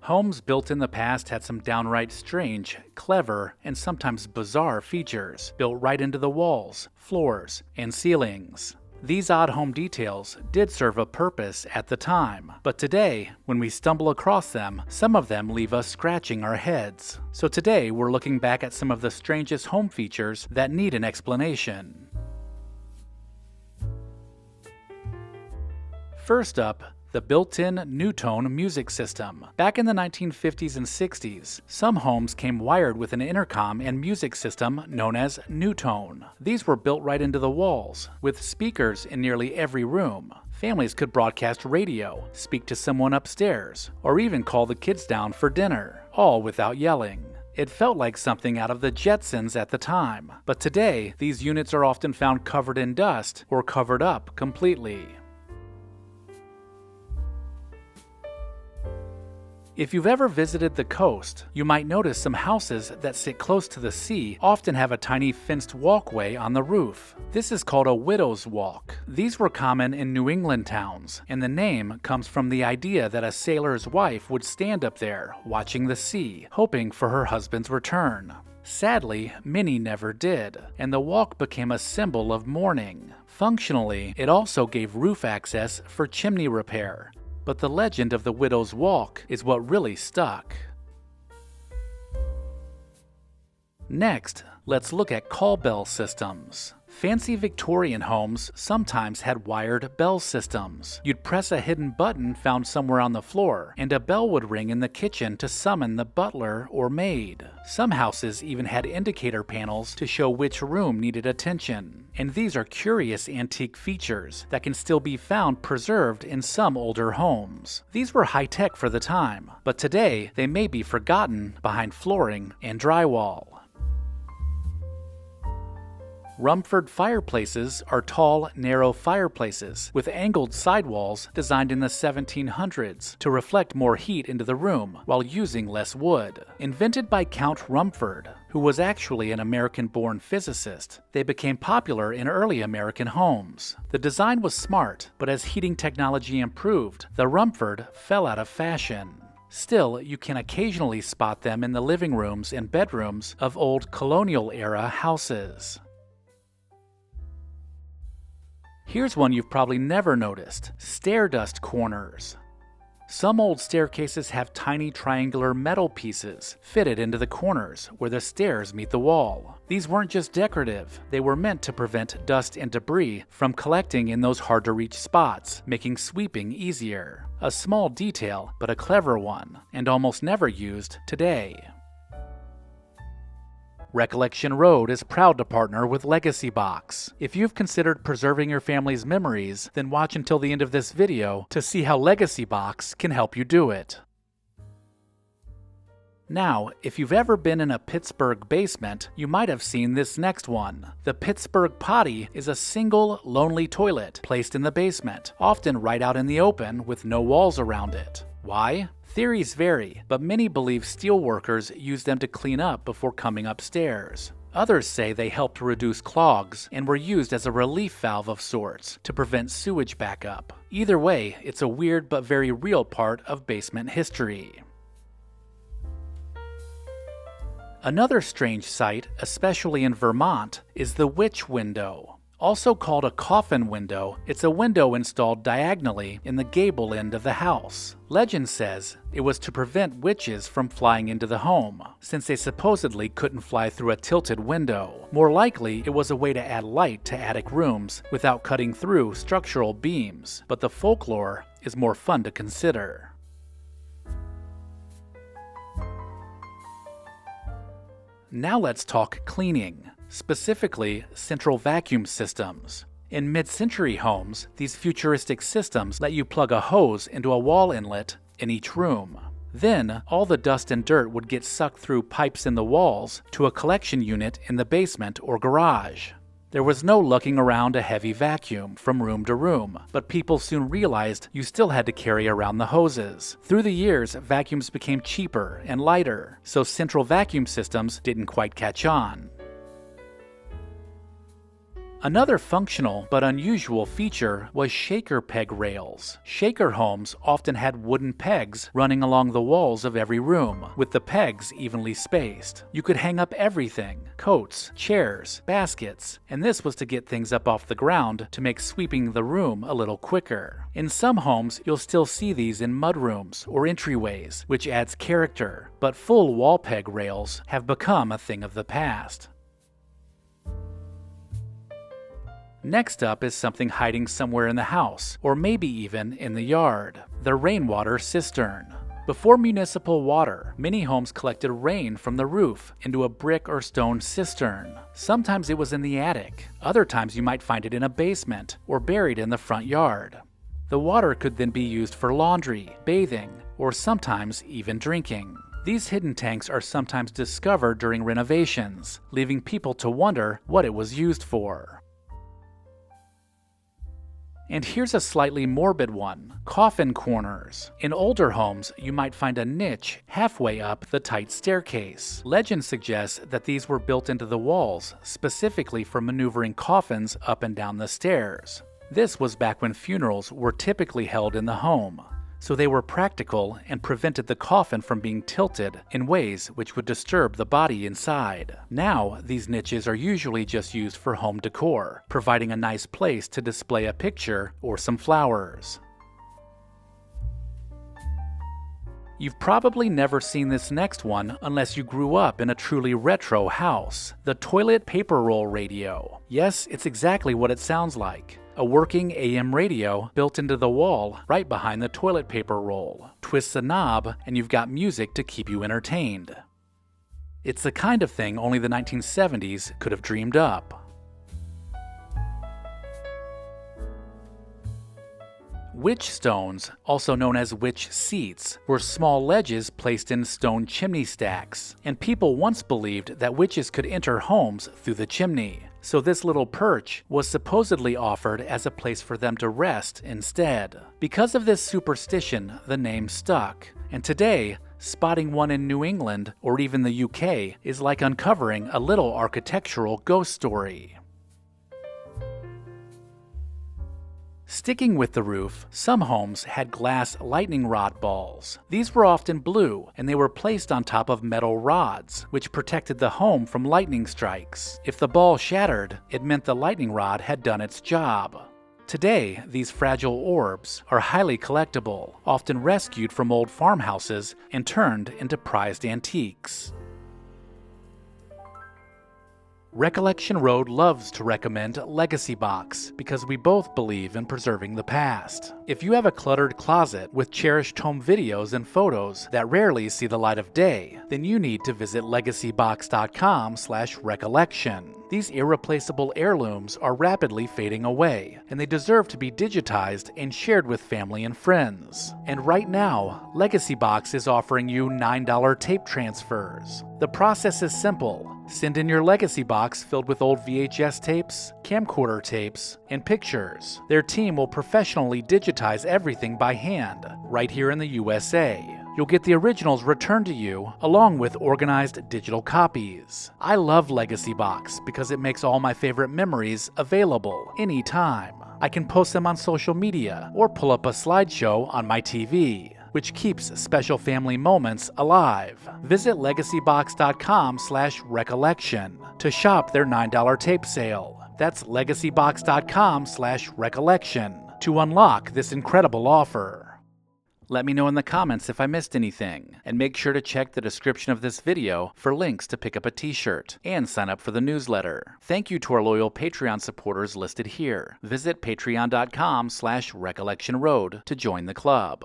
Homes built in the past had some downright strange, clever, and sometimes bizarre features built right into the walls, floors, and ceilings. These odd home details did serve a purpose at the time, but today, when we stumble across them, some of them leave us scratching our heads. So today, we're looking back at some of the strangest home features that need an explanation. First up, the built-in Newtone music system. Back in the 1950s and 60s, some homes came wired with an intercom and music system known as Newtone. These were built right into the walls, with speakers in nearly every room. Families could broadcast radio, speak to someone upstairs, or even call the kids down for dinner, all without yelling. It felt like something out of the Jetsons at the time, but today, these units are often found covered in dust or covered up completely. If you've ever visited the coast, you might notice some houses that sit close to the sea often have a tiny fenced walkway on the roof. This is called a widow's walk. These were common in New England towns, and the name comes from the idea that a sailor's wife would stand up there, watching the sea, hoping for her husband's return. Sadly, many never did, and the walk became a symbol of mourning. Functionally, it also gave roof access for chimney repair. But the legend of the Widow's Walk is what really stuck. Next, let's look at call bell systems. Fancy Victorian homes sometimes had wired bell systems. You'd press a hidden button found somewhere on the floor, and a bell would ring in the kitchen to summon the butler or maid. Some houses even had indicator panels to show which room needed attention. And these are curious antique features that can still be found preserved in some older homes. These were high-tech for the time, but today they may be forgotten behind flooring and drywall. Rumford fireplaces are tall, narrow fireplaces with angled sidewalls designed in the 1700s to reflect more heat into the room while using less wood. Invented by Count Rumford, who was actually an American-born physicist, they became popular in early American homes. The design was smart, but as heating technology improved, the Rumford fell out of fashion. Still, you can occasionally spot them in the living rooms and bedrooms of old colonial-era houses. Here's one you've probably never noticed: stair dust corners. Some old staircases have tiny triangular metal pieces fitted into the corners where the stairs meet the wall. These weren't just decorative, they were meant to prevent dust and debris from collecting in those hard-to-reach spots, making sweeping easier. A small detail, but a clever one, and almost never used today. Recollection Road is proud to partner with LEGACYBOX. If you've considered preserving your family's memories, then watch until the end of this video to see how LEGACYBOX can help you do it. Now, if you've ever been in a Pittsburgh basement, you might have seen this next one. The Pittsburgh Potty is a single, lonely toilet placed in the basement, often right out in the open with no walls around it. Why? Theories vary, but many believe steelworkers used them to clean up before coming upstairs. Others say they helped reduce clogs and were used as a relief valve of sorts to prevent sewage backup. Either way, it's a weird but very real part of basement history. Another strange sight, especially in Vermont, is the witch window. Also called a coffin window, it's a window installed diagonally in the gable end of the house. Legend says it was to prevent witches from flying into the home, since they supposedly couldn't fly through a tilted window. More likely, it was a way to add light to attic rooms without cutting through structural beams, but the folklore is more fun to consider. Now let's talk cleaning. Specifically, central vacuum systems. In mid-century homes, these futuristic systems let you plug a hose into a wall inlet in each room. Then, all the dust and dirt would get sucked through pipes in the walls to a collection unit in the basement or garage. There was no lugging around a heavy vacuum from room to room, but people soon realized you still had to carry around the hoses. Through the years, vacuums became cheaper and lighter, so central vacuum systems didn't quite catch on. Another functional but unusual feature was shaker peg rails. Shaker homes often had wooden pegs running along the walls of every room, with the pegs evenly spaced. You could hang up everything: coats, chairs, baskets, and this was to get things up off the ground to make sweeping the room a little quicker. In some homes, you'll still see these in mudrooms or entryways, which adds character, but full wall peg rails have become a thing of the past. Next up is something hiding somewhere in the house, or maybe even in the yard: the rainwater cistern. Before municipal water, many homes collected rain from the roof into a brick or stone cistern. Sometimes it was in the attic. Other times you might find it in a basement or buried in the front yard. The water could then be used for laundry, bathing, or sometimes even drinking. These hidden tanks are sometimes discovered during renovations, leaving people to wonder what it was used for. And here's a slightly morbid one: coffin corners. In older homes, you might find a niche halfway up the tight staircase. Legend suggests that these were built into the walls specifically for maneuvering coffins up and down the stairs. This was back when funerals were typically held in the home, so they were practical and prevented the coffin from being tilted in ways which would disturb the body inside. Now, these niches are usually just used for home decor, providing a nice place to display a picture or some flowers. You've probably never seen this next one unless you grew up in a truly retro house: the toilet paper roll radio. Yes, it's exactly what it sounds like: a working AM radio built into the wall right behind the toilet paper roll. Twist a knob and you've got music to keep you entertained. It's the kind of thing only the 1970s could have dreamed up. Witch stones, also known as witch seats, were small ledges placed in stone chimney stacks, and people once believed that witches could enter homes through the chimney. So this little perch was supposedly offered as a place for them to rest instead. Because of this superstition, the name stuck, and today, spotting one in New England or even the UK is like uncovering a little architectural ghost story. Sticking with the roof, some homes had glass lightning rod balls. These were often blue, and they were placed on top of metal rods, which protected the home from lightning strikes. If the ball shattered, it meant the lightning rod had done its job. Today, these fragile orbs are highly collectible, often rescued from old farmhouses and turned into prized antiques. Recollection Road loves to recommend LEGACYBOX because we both believe in preserving the past. If you have a cluttered closet with cherished home videos and photos that rarely see the light of day, then you need to visit legacybox.com/recollection. These irreplaceable heirlooms are rapidly fading away, and they deserve to be digitized and shared with family and friends. And right now, LEGACYBOX is offering you $9 tape transfers. The process is simple. Send in your LEGACYBOX filled with old VHS tapes, camcorder tapes, and pictures. Their team will professionally digitize everything by hand, right here in the USA. You'll get the originals returned to you, along with organized digital copies. I love LEGACYBOX because it makes all my favorite memories available anytime. I can post them on social media or pull up a slideshow on my TV, which keeps special family moments alive. Visit legacybox.com/recollection to shop their $9 tape sale. That's legacybox.com/recollection to unlock this incredible offer. Let me know in the comments if I missed anything, and make sure to check the description of this video for links to pick up a t-shirt and sign up for the newsletter. Thank you to our loyal Patreon supporters listed here. Visit patreon.com/recollectionroad to join the club.